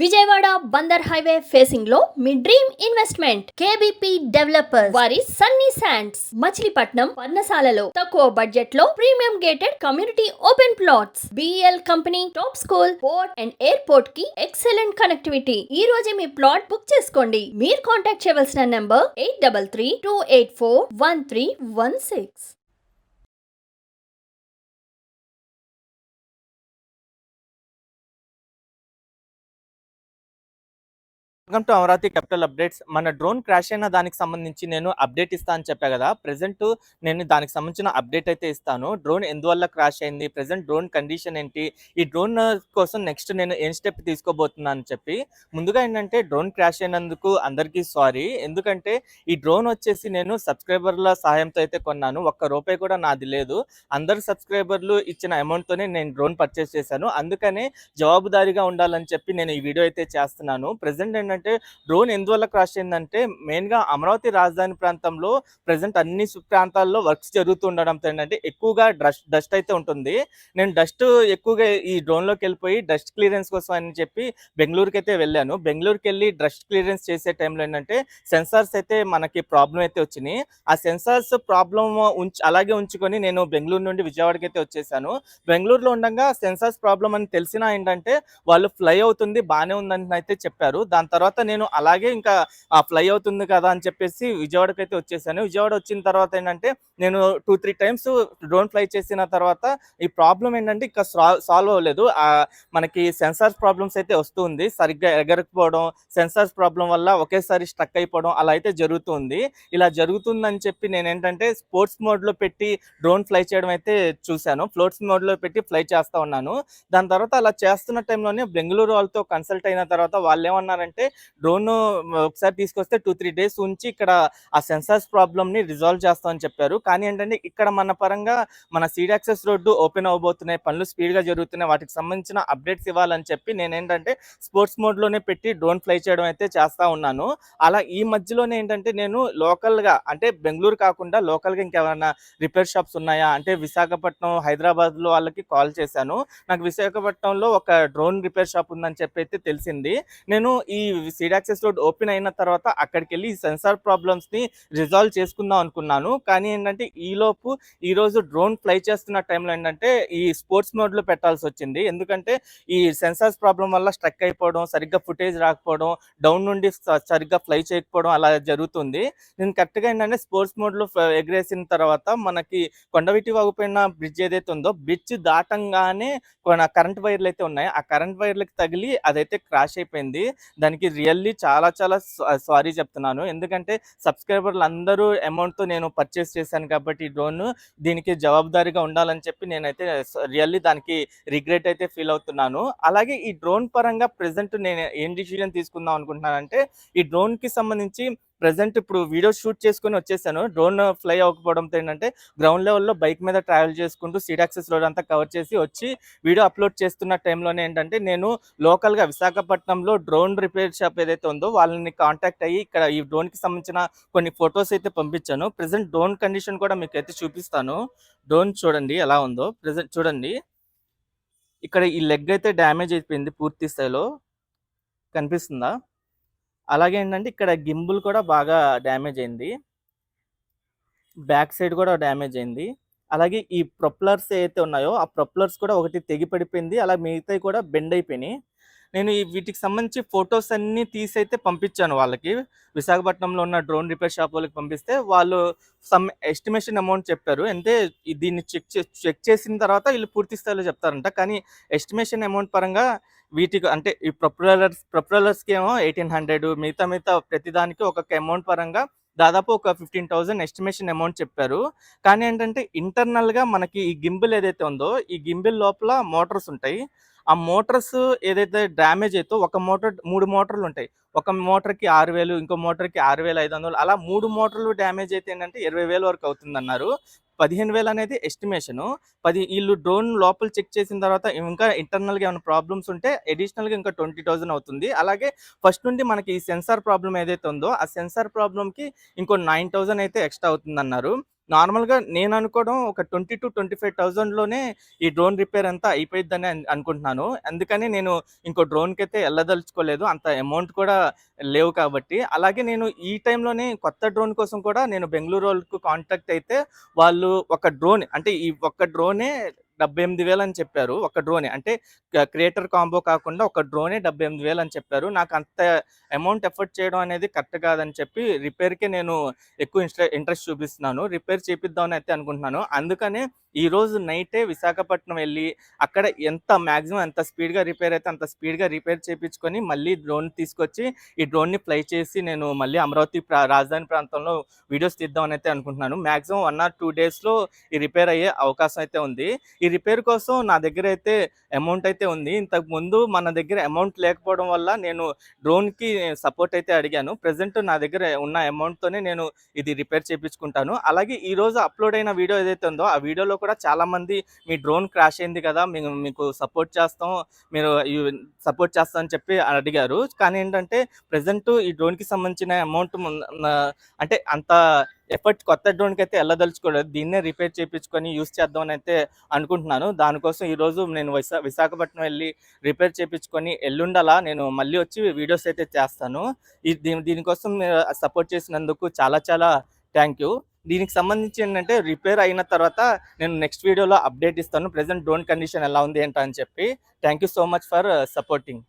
Vijayawada Bandar highway facing లో మీ dream investment కేబిపి developer వారి Sunny sands Machilipatnam పర్ణశాలలో తక్కువ బడ్జెట్ లో premium gated community open plots BL company top school port and airport కి excellent connectivity. ఈ రోజే మీ ప్లాట్ బుక్ చేసుకోండి. మీరు కాంటాక్ట్ చేయవలసిన number 8332841316. Welcome to Amaravati capital updates. మన డ్రోన్ క్రాష్ అయిన దానికి సంబంధించి నేను అప్డేట్ ఇస్తా అని చెప్పా కదా. ప్రెసెంట్ నేను దానికి సంబంధించిన అప్డేట్ అయితే ఇస్తాను. డ్రోన్ ఎందువల్ల క్రాష్ అయింది, ప్రెసెంట్ డ్రోన్ కండిషన్ ఏంటి, ఈ డ్రోన్ కోసం నెక్స్ట్ నేను ఏం స్టెప్ తీసుకోబోతున్నాను అని చెప్పి. ముందుగా ఏంటంటే డ్రోన్ క్రాష్ అయినందుకు అందరికీ సారీ. ఎందుకంటే ఈ డ్రోన్ వచ్చేసి నేను సబ్స్క్రైబర్ల సహాయంతో అయితే కొన్నాను. ₹1 కూడా నాది లేదు. అందరు సబ్స్క్రైబర్లు ఇచ్చిన అమౌంట్తోనే నేను డ్రోన్ పర్చేస్ చేశాను. అందుకనే జవాబుదారీగా ఉండాలని చెప్పి నేను ఈ వీడియో అయితే చేస్తున్నాను. ప్రెసెంట్ ఏంటంటే డ్రోన్ ఎందువల్ల క్రాష్ అయిందంటే మెయిన్గా అమరావతి రాజధాని ప్రాంతంలో ప్రెసెంట్ అన్ని ప్రాంతాల్లో వర్క్స్ జరుగుతూ ఉండడంతో ఏంటంటే ఎక్కువగా డస్ట్ అయితే ఉంటుంది. నేను డస్ట్ ఎక్కువగా ఈ డ్రోన్లోకి వెళ్ళిపోయి డస్ట్ క్లియరెన్స్ కోసం అని చెప్పి బెంగళూరుకి అయితే వెళ్ళాను. బెంగళూరుకి వెళ్ళి డస్ట్ క్లియరెన్స్ చేసే టైంలో ఏంటంటే సెన్సార్స్ అయితే మనకి ప్రాబ్లం అయితే వచ్చినాయి. ఆ సెన్సార్స్ ప్రాబ్లం అలాగే ఉంచుకొని నేను బెంగళూరు నుండి విజయవాడకి అయితే వచ్చేసాను. బెంగళూరులో ఉండగా సెన్సార్స్ ప్రాబ్లం అని తెలిసినా ఏంటంటే వాళ్ళు ఫ్లై అవుతుంది బాగానే ఉందని అయితే చెప్పారు. దాని తర్వాత నేను అలాగే ఇంకా ఫ్లై అవుతుంది కదా అని చెప్పేసి విజయవాడకి అయితే వచ్చేసాను. విజయవాడ వచ్చిన తర్వాత ఏంటంటే నేను 2-3 టైమ్స్ డ్రోన్ ఫ్లై చేసిన తర్వాత ఈ ప్రాబ్లం ఏంటంటే ఇంకా సాల్వ్ అవ్వలేదు. మనకి సెన్సార్స్ ప్రాబ్లమ్స్ అయితే వస్తుంది, సరిగ్గా ఎగరకపోవడం, సెన్సార్స్ ప్రాబ్లం వల్ల ఒకేసారి స్ట్రక్ అయిపోవడం అలా అయితే జరుగుతుంది. ఇలా జరుగుతుందని చెప్పి నేను ఏంటంటే స్పోర్ట్స్ మోడ్లో పెట్టి డ్రోన్ ఫ్లై చేయడం అయితే చూశాను. ఫ్లోట్స్ మోడ్లో పెట్టి ఫ్లై చేస్తూ ఉన్నాను. దాని తర్వాత అలా చేస్తున్న టైంలోనే బెంగళూరు వాళ్ళతో కన్సల్ట్ అయిన తర్వాత వాళ్ళు ఏమన్నారంటే డ్రోన్ ఒకసారి తీసుకొస్తే 2-3 డేస్ ఉంచి ఇక్కడ ఆ సెన్సార్స్ ప్రాబ్లమ్ని రిజాల్వ్ చేస్తామని చెప్పారు. కానీ ఏంటంటే ఇక్కడ మన పరంగా మన సీడ్ యాక్సెస్ రోడ్డు ఓపెన్ అవ్వబోతున్నాయి, పనులు స్పీడ్గా జరుగుతున్నాయి, వాటికి సంబంధించిన అప్డేట్స్ ఇవ్వాలని చెప్పి నేను ఏంటంటే స్పోర్ట్స్ మోడ్లోనే పెట్టి డ్రోన్ ఫ్లై చేయడం అయితే చేస్తూ ఉన్నాను. అలా ఈ మధ్యలోనే ఏంటంటే నేను లోకల్గా అంటే బెంగళూరు కాకుండా లోకల్గా ఇంకేమైనా రిపేర్ షాప్స్ ఉన్నాయా అంటే విశాఖపట్నం, హైదరాబాద్లో వాళ్ళకి కాల్ చేశాను. నాకు విశాఖపట్నంలో ఒక డ్రోన్ రిపేర్ షాప్ ఉందని చెప్పి అయితే తెలిసింది. నేను ఈ సీడ్ యాక్సెస్ రోడ్ ఓపెన్ అయిన తర్వాత అక్కడికి వెళ్ళి సెన్సార్ ప్రాబ్లమ్స్ని రిజాల్వ్ చేసుకుందాం అనుకున్నాను. కానీ ఏంటంటే ఈలోపు ఈరోజు డ్రోన్ ఫ్లై చేస్తున్న టైంలో ఏంటంటే ఈ స్పోర్ట్స్ మోడ్లో పెట్టాల్సి వచ్చింది. ఎందుకంటే ఈ సెన్సార్స్ ప్రాబ్లం వల్ల స్ట్రక్ అయిపోవడం, సరిగ్గా ఫుటేజ్ రాకపోవడం, డౌన్ నుండి సరిగ్గా ఫ్లై చేయకపోవడం అలా జరుగుతుంది. నేను కరెక్ట్గా ఏంటంటే స్పోర్ట్స్ మోడ్లో ఎగరేసిన తర్వాత మనకి కొండవీటి వాగుపైన బ్రిడ్జ్ ఏదైతే ఉందో బ్రిడ్జ్ దాటంగానే కరెంట్ వైర్లు అయితే ఉన్నాయి. ఆ కరెంట్ వైర్లకు తగిలి అదైతే క్రాష్ అయిపోయింది. దానికి రియల్లీ చాలా చాలా సారీ చెప్తున్నాను. ఎందుకంటే సబ్స్క్రైబర్లు అందరూ అమౌంట్తో నేను పర్చేస్ చేశాను కాబట్టి ఈ డ్రోన్ దీనికి జవాబుదారీగా ఉండాలని చెప్పి నేనైతే రియల్లీ దానికి రిగ్రెట్ అయితే ఫీల్ అవుతున్నాను. అలాగే ఈ డ్రోన్ పరంగా ప్రెసెంట్ నేను ఏం డిసిజన్ తీసుకుందాం అనుకుంటున్నానంటే ఈ డ్రోన్కి సంబంధించి ప్రెసెంట్ ఇప్పుడు వీడియో షూట్ చేసుకుని వచ్చేసాను. డ్రోన్ ఫ్లై అవ్వకపోవడంతో ఏంటంటే గ్రౌండ్ లెవెల్లో బైక్ మీద ట్రావెల్ చేసుకుంటూ సీడ్ యాక్సెస్ రోడ్ అంతా కవర్ చేసి వచ్చి వీడియో అప్లోడ్ చేస్తున్న టైంలోనే ఏంటంటే నేను లోకల్గా విశాఖపట్నంలో డ్రోన్ రిపేర్ షాప్ ఏదైతే ఉందో వాళ్ళని కాంటాక్ట్ అయ్యి ఇక్కడ ఈ డ్రోన్కి సంబంధించిన కొన్ని ఫొటోస్ అయితే పంపించాను. ప్రెసెంట్ డ్రోన్ కండిషన్ కూడా మీకు అయితే చూపిస్తాను. డ్రోన్ చూడండి ఎలా ఉందో. ప్రెసెంట్ చూడండి ఇక్కడ ఈ లెగ్ అయితే డ్యామేజ్ అయిపోయింది పూర్తి స్థాయిలో, కనిపిస్తుందా? అలాగే ఏంటంటే ఇక్కడ గింబుల్ కూడా బాగా డ్యామేజ్ అయింది, బ్యాక్ సైడ్ కూడా డ్యామేజ్ అయింది. అలాగే ఈ ప్రొప్లర్స్ ఏవైతే ఉన్నాయో ఆ ప్రొప్లర్స్ కూడా ఒకటి తెగి పడిపోయింది, అలా మిగతాయి కూడా బెండ్ అయిపోయినాయి. నేను వీటికి సంబంధించి ఫొటోస్ అన్నీ తీసి అయితే పంపించాను వాళ్ళకి. విశాఖపట్నంలో ఉన్న డ్రోన్ రిపేర్ షాప్ వాళ్ళకి పంపిస్తే వాళ్ళు సమ్ ఎస్టిమేషన్ అమౌంట్ చెప్పారు. అంటే దీన్ని చెక్ చేసిన తర్వాత వీళ్ళు పూర్తి స్థాయిలో చెప్తారంట. కానీ ఎస్టిమేషన్ అమౌంట్ పరంగా వీటికి అంటే ఈ ప్రొప్రలర్స్కి ఏమో 1800, మిగతా ప్రతిదానికి ఒక్కొక్క అమౌంట్ పరంగా దాదాపు ఒక 15,000 ఎస్టిమేషన్ అమౌంట్ చెప్పారు. కానీ ఏంటంటే ఇంటర్నల్గా మనకి ఈ గింబుల్ ఏదైతే ఉందో ఈ గింబుల్ లోపల మోటార్స్ ఉంటాయి. ఆ మోటార్స్ ఏదైతే డ్యామేజ్ అవుతో ఒక మోటార్ 3 మోటార్లు ఉంటాయి. ఒక మోటార్కి 6,000, ఇంకో మోటార్కి 6,500, అలా 3 మోటార్లు డ్యామేజ్ అయితే ఏంటంటే 20,000 వరకు అవుతుందన్నారు. 15,000 అనేది ఎస్టిమేషను. వీళ్ళు డ్రోన్ లోపల చెక్ చేసిన తర్వాత ఇంకా ఇంటర్నల్గా ఏమైనా ప్రాబ్లమ్స్ ఉంటే అడిషనల్గా ఇంకా 20,000 అవుతుంది. అలాగే ఫస్ట్ నుండి మనకి ఈ సెన్సార్ ప్రాబ్లం ఏదైతే ఉందో ఆ సెన్సార్ ప్రాబ్లంకి ఇంకో 9,000 అయితే ఎక్స్ట్రా అవుతుందన్నారు. నార్మల్‌గా నేను అనుకోవడం ఒక 20,000-25,000లోనే ఈ డ్రోన్ రిపేర్ అంతా అయిపోయిద్దని అనుకుంటున్నాను. అందుకని నేను ఇంకో డ్రోన్‌కైతే ఎళ్ళదలుచుకోలేదు. అంత అమౌంట్ కూడా లేవు కాబట్టి. అలాగే నేను ఈ టైంలోనే కొత్త డ్రోన్ కోసం కూడా నేను బెంగుళూరోళ్ళకి కాంటాక్ట్ అయితే వాళ్ళు ఒక డ్రోన్ అంటే ఈ ఒక్క డ్రోనే 78,000 అని చెప్పారు. ఒక డ్రోనే. అంటే క్రియేటర్ కాంబో కాకుండా ఒక డ్రోనే 78,000 అని చెప్పారు. నాకు అంత అమౌంట్ ఎఫర్ట్ చేయడం అనేది కరెక్ట్ కాదని చెప్పి రిపేర్‌కే నేను ఎక్కువ ఇంట్రెస్ట్ చూపిస్తున్నాను. రిపేర్ చేపిద్దామని అయితే అనుకుంటున్నాను. అందుకనే ఈరోజు నైటే విశాఖపట్నం వెళ్ళి అక్కడ మాక్సిమం ఎంత స్పీడ్‌గా రిపేర్ అయితే అంత స్పీడ్‌గా రిపేర్ చేపించుకొని మళ్ళీ డ్రోన్ తీసుకొచ్చి ఈ డ్రోన్‌ని ఫ్లై చేసి నేను మళ్ళీ అమరావతి రాజధాని ప్రాంతంలో వీడియోస్ తీద్దామని అయితే అనుకుంటున్నాను. మాక్సిమం 1 ఆర్ 2 డేస్‌లో ఈ రిపేర్ అయ్యే అవకాశం అయితే ఉంది. ఈ రిపేర్ కోసం నా దగ్గర అయితే అమౌంట్ అయితే ఉంది. ఇంతకుముందు మన దగ్గర అమౌంట్ లేకపోవడం వల్ల నేను డ్రోన్‌కి సపోర్ట్ అయితే అడిగాను. ప్రెజెంట్ నా దగ్గర ఉన్న అమౌంట్‌తోనే నేను ఇది రిపేర్ చేపించుకుంటాను. అలాగే ఈరోజు అప్‌లోడ్ అయిన వీడియో ఏదైతే ఉందో ఆ వీడియోలో కూడా చాలామంది మీ డ్రోన్ క్రాష్ అయింది కదా! మేము మీకు సపోర్ట్ చేస్తాం. మీరు సపోర్ట్ చేస్తాం అని చెప్పి అడిగారు. కానీ ఏంటంటే ప్రెజెంట్ ఈ డ్రోన్‌కి సంబంధించిన అమౌంట్ అంటే అంత ఎఫర్ట్ కొత్త డ్రోన్‌కైతే ఎళ్ళదలుచుకోలేదు. దీన్నే రిపేర్ చేపించుకొని యూజ్ చేద్దామని అయితే అనుకుంటున్నాను. దానికోసం ఈరోజు నేను విశాఖపట్నం వెళ్ళి రిపేర్ చేపించుకొని ఎల్లుండలా నేను మళ్ళీ వచ్చి వీడియోస్ అయితే చేస్తాను. దీనికోసం మీరు సపోర్ట్ చేసినందుకు చాలా చాలా థ్యాంక్ యూ. దీనికి సంబంధించి ఏంటంటే రిపేర్ అయిన తర్వాత నేను నెక్స్ట్ వీడియోలో అప్డేట్ ఇస్తాను. ప్రెజెంట్ డ్రోన్ కండిషన్ ఎలా ఉంది ఏంటా అని చెప్పి. Thank you so much for supporting.